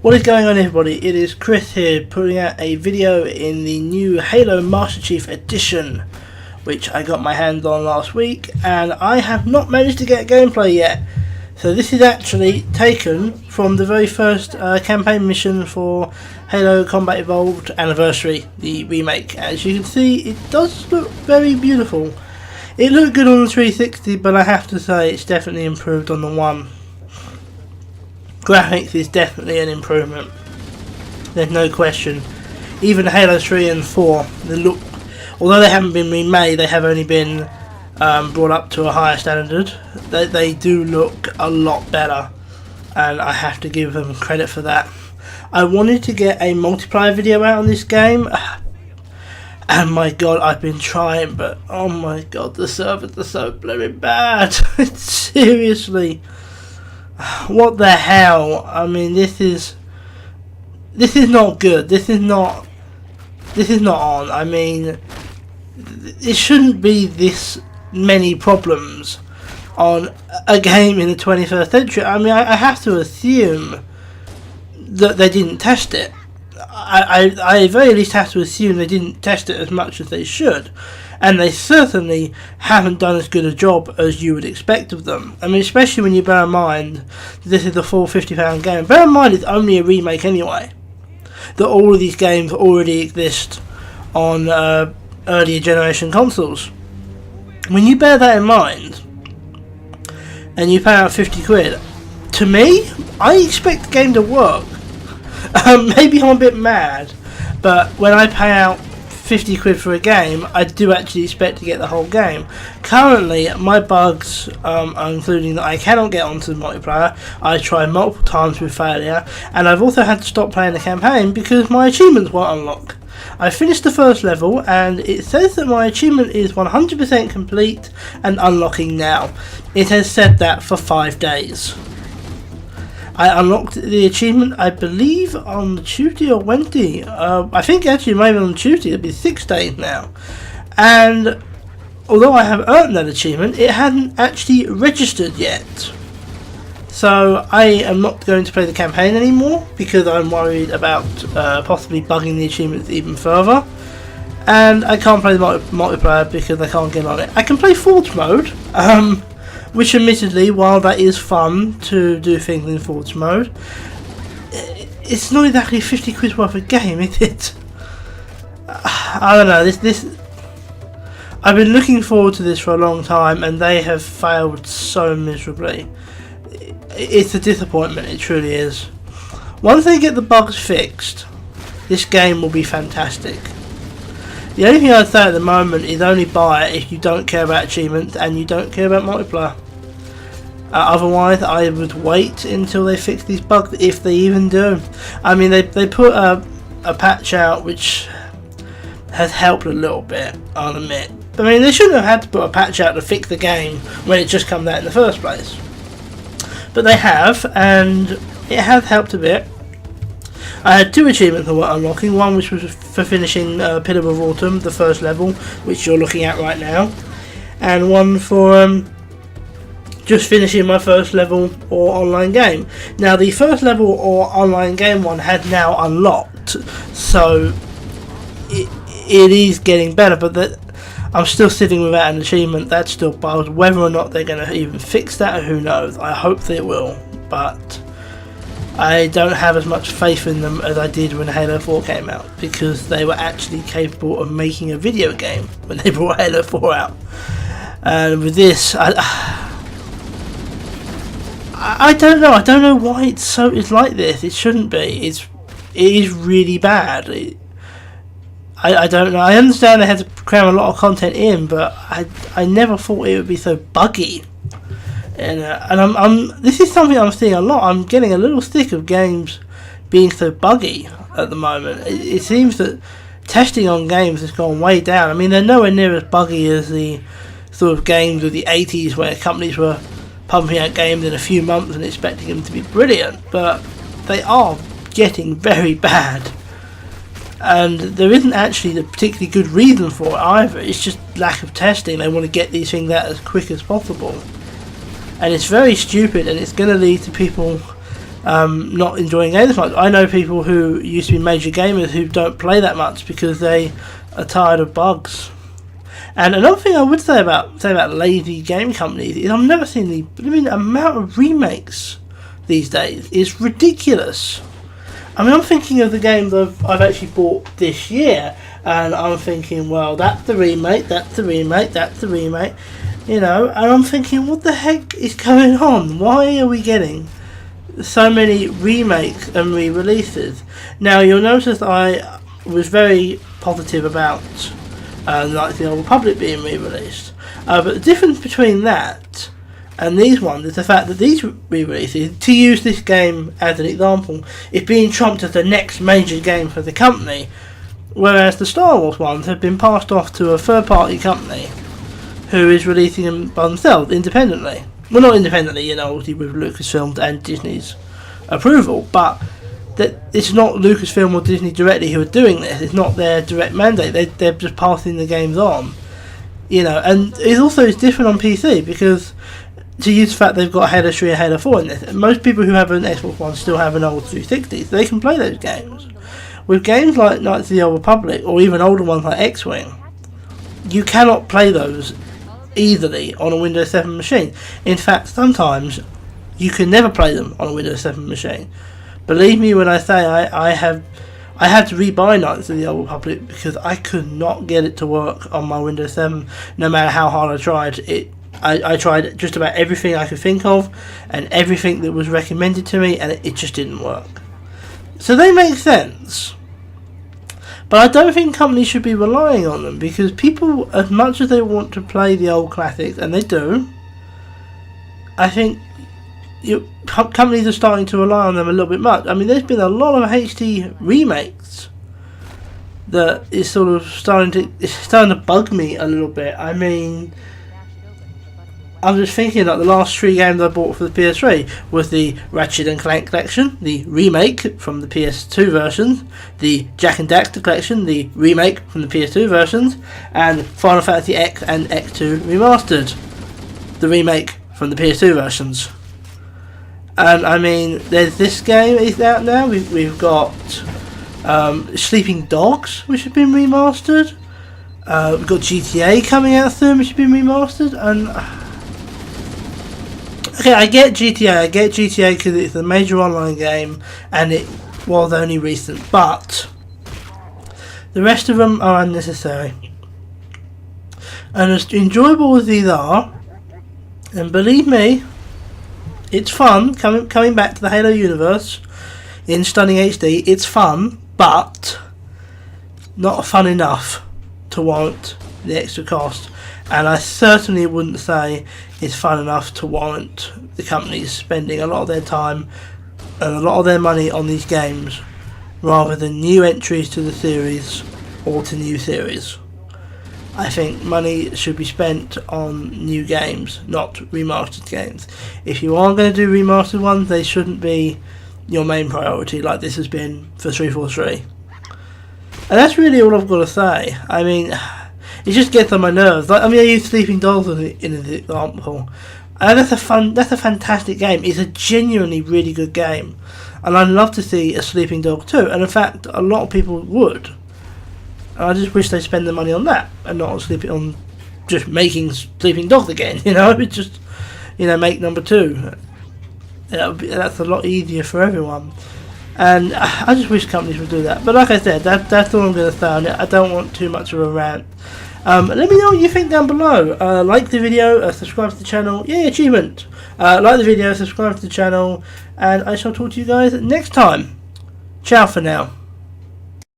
What is going on, everybody? It is Chris here, putting out a video in the new Halo Master Chief Edition, which I got my hands on last week, and I have not managed to get gameplay yet. So this is actually taken from the very first campaign mission for Halo Combat Evolved Anniversary, the remake. As you can see, it does look very beautiful. It looked good on the 360, but I have to say it's definitely improved on the One. Graphics is definitely an improvement. There's no question. Even Halo 3 and 4, they look, although they haven't been remade, they have only been brought up to a higher standard. They do look a lot better, and I have to give them credit for that. I wanted to get a multiplayer video out on this game, and my god, I've been trying, but oh my god, the servers are so bloody bad. Seriously. What the hell? I mean, this is not good. This is not on. I mean, it shouldn't be this many problems on a game in the 21st century. I mean, I have to assume that they didn't test it. I at very least have to assume they didn't test it as much as they should. And they certainly haven't done as good a job as you would expect of them. I mean, especially when you bear in mind this is a full £50 game. Bear in mind it's only a remake anyway. That all of these games already exist on earlier generation consoles. When you bear that in mind, and you pay out 50 quid, to me, I expect the game to work. Maybe I'm a bit mad, but when I pay out 50 quid for a game, I do actually expect to get the whole game. Currently, my bugs are including that I cannot get onto the multiplayer. I tried multiple times with failure, and I've also had to stop playing the campaign because my achievements won't unlock. I finished the first level, and it says that my achievement is 100% complete and unlocking now. It has said that for 5 days. I unlocked the achievement, I believe, on Tuesday or Wednesday. I think actually maybe on Tuesday. It'll be 6 days now. And although I have earned that achievement, it hadn't actually registered yet. So I am not going to play the campaign anymore because I'm worried about possibly bugging the achievements even further. And I can't play the multiplayer because I can't get on it. I can play Forge mode. Which admittedly, while that is fun to do things in Forge mode, it's not exactly 50 quid worth of game, is it? I don't know, I've been looking forward to this for a long time, and they have failed so miserably. It's a disappointment, it truly is. Once they get the bugs fixed, this game will be fantastic. The only thing I'd say at the moment is only buy it if you don't care about achievements and you don't care about multiplayer. Otherwise, I would wait until they fix these bugs, if they even do. I mean, they put a patch out which has helped a little bit, I'll admit. I mean, they shouldn't have had to put a patch out to fix the game when it just comes out in the first place. But they have, and it has helped a bit. I had 2 achievements I was unlocking, one which was for finishing Pillar of Autumn, the first level, which you're looking at right now, and one for just finishing my first level or online game. Now the first level or online game one had now unlocked, so it is getting better, but I'm still sitting without an achievement. That's still bugged. Whether or not they're going to even fix that, who knows. I hope they will, but I don't have as much faith in them as I did when Halo 4 came out, because they were actually capable of making a video game when they brought Halo 4 out. And with this, I don't know. I don't know why it's like this. It shouldn't be. It is really bad. I don't know. I understand they had to cram a lot of content in, but I never thought it would be so buggy. And this is something I'm seeing a lot. I'm getting a little sick of games being so buggy at the moment. It seems that testing on games has gone way down. I mean, they're nowhere near as buggy as the sort of games of the 80s where companies were pumping out games in a few months and expecting them to be brilliant, but they are getting very bad. And there isn't actually a particularly good reason for it either. It's just lack of testing. They want to get these things out as quick as possible. And it's very stupid, and it's going to lead to people not enjoying games much. I know people who used to be major gamers who don't play that much because they are tired of bugs. And another thing I would say about lazy game companies is I've never seen the amount of remakes these days is ridiculous. I mean, I'm thinking of the games I've actually bought this year, and I'm thinking, well, that's the remake, that's the remake, that's the remake, and I'm thinking, what the heck is going on? Why are we getting so many remakes and re-releases? Now, you'll notice I was very positive about Knights of the Old Republic being re-released, but the difference between that and these ones is the fact that these re-releases, to use this game as an example, is being trumped as the next major game for the company, whereas the Star Wars ones have been passed off to a third-party company who is releasing them by themselves, independently. Well, not independently, obviously with Lucasfilm and Disney's approval, but that it's not Lucasfilm or Disney directly who are doing this. It's not their direct mandate. They're just passing the games on, And it's different on PC because, to use the fact they've got Halo 3 and Halo 4 in this, most people who have an Xbox One still have an old 360, so they can play those games. With games like Knights of the Old Republic, or even older ones like X-Wing, you cannot play those easily on a Windows 7 machine. In fact, sometimes you can never play them on a Windows 7 machine. Believe me when I say I had to rebuy Knights of the Old Republic because I could not get it to work on my Windows 7, no matter how hard I tried. I tried just about everything I could think of and everything that was recommended to me, and it just didn't work. So they make sense. But I don't think companies should be relying on them, because people, as much as they want to play the old classics, and they do, I think companies are starting to rely on them a little bit much. I mean, there's been a lot of HD remakes that is sort of starting to bug me a little bit. I mean, I'm just thinking that the last 3 games I bought for the PS3 was the Ratchet and Clank collection, the remake from the PS2 versions, the Jak and Daxter collection, the remake from the PS2 versions, and Final Fantasy X and X2 Remastered, the remake from the PS2 versions. And I mean, there's this game is out now. We've got Sleeping Dogs, which have been remastered. We've got GTA coming out soon, which has been remastered, and okay, I get GTA because it's a major online game and it was only recent, but the rest of them are unnecessary. And as enjoyable as these are, and believe me, it's fun coming back to the Halo universe in stunning HD. It's fun, but not fun enough to warrant the extra cost. And I certainly wouldn't say it's fun enough to warrant the companies spending a lot of their time and a lot of their money on these games rather than new entries to the series or to new series. I think money should be spent on new games, not remastered games. If you are going to do remastered ones, they shouldn't be your main priority like this has been for 343. And that's really all I've got to say. I mean, it just gets on my nerves. Like, I mean, I use Sleeping Dogs in an example, and that's a fantastic game. It's a genuinely really good game, and I'd love to see a Sleeping Dog 2. And in fact, a lot of people would. And I just wish they'd spend the money on that and not on just making Sleeping Dogs again. It's just make number 2. That's a lot easier for everyone. And I just wish companies would do that. But like I said, that's all I'm going to say on it. I don't want too much of a rant. Let me know what you think down below. Like the video, subscribe to the channel. Yay, achievement! Like the video, subscribe to the channel, and I shall talk to you guys next time. Ciao for now.